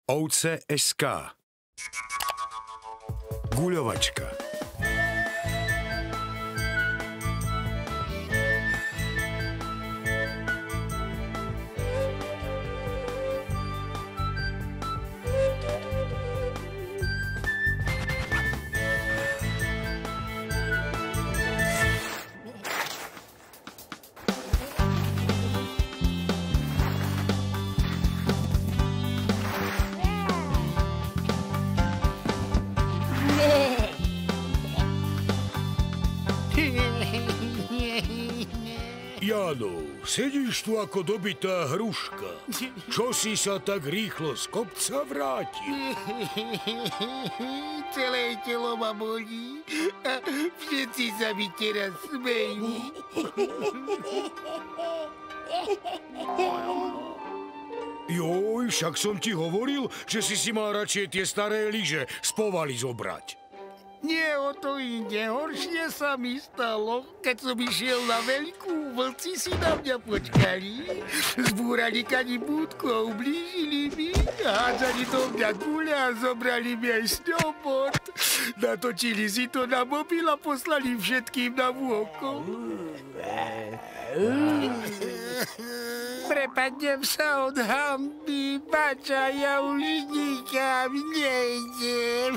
Ovce.sk Guľovačka. Jano, sedíš tu ako dobitá hruška. Čo si sa tak rýchlo z kopca vrátil? Celé telo ma bolí a všetci sa mi teraz smejú. Joj, však som ti hovoril, že si mal radšej tie staré lyže z povaly zobrať. Nie o to ide. Horšie sa mi stalo, keď som išiel na veľkú. Vlci si na mňa počkali, zbúrali kani búdku a ublížili mi. Hádzali do mňa guľa a zobrali mi aj snowboard. Natočili si to na mobil a poslali všetkým na vôko. Prepadnem sa od hanby, bača, ja už nikam nejdem.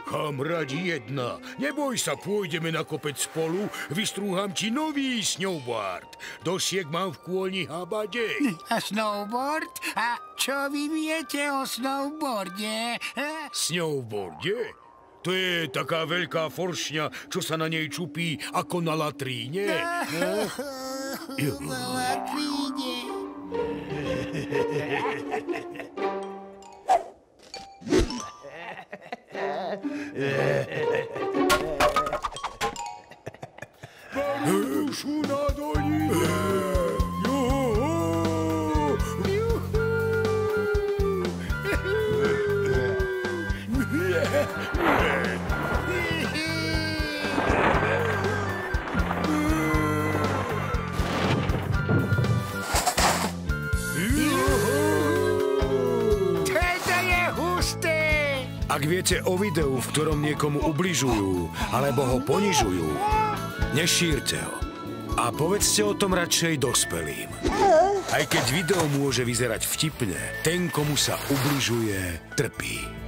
Kamradi jedna, neboj sa, pôjdeme na kopec spolu, vystrúham ti nový snowboard. Dosiek mám v kôlni habade. A snowboard? A čo vy viete o snowboarde? Snowboarde? To je taká veľká foršňa, čo sa na nej čupí ako na latríne. Na latríne. Marušu na doline. Ak viete o videu, v ktorom niekomu ubližujú alebo ho ponižujú, nešírte ho. A povedzte o tom radšej dospelým. Aj keď video môže vyzerať vtipne, ten, komu sa ubližuje, trpí.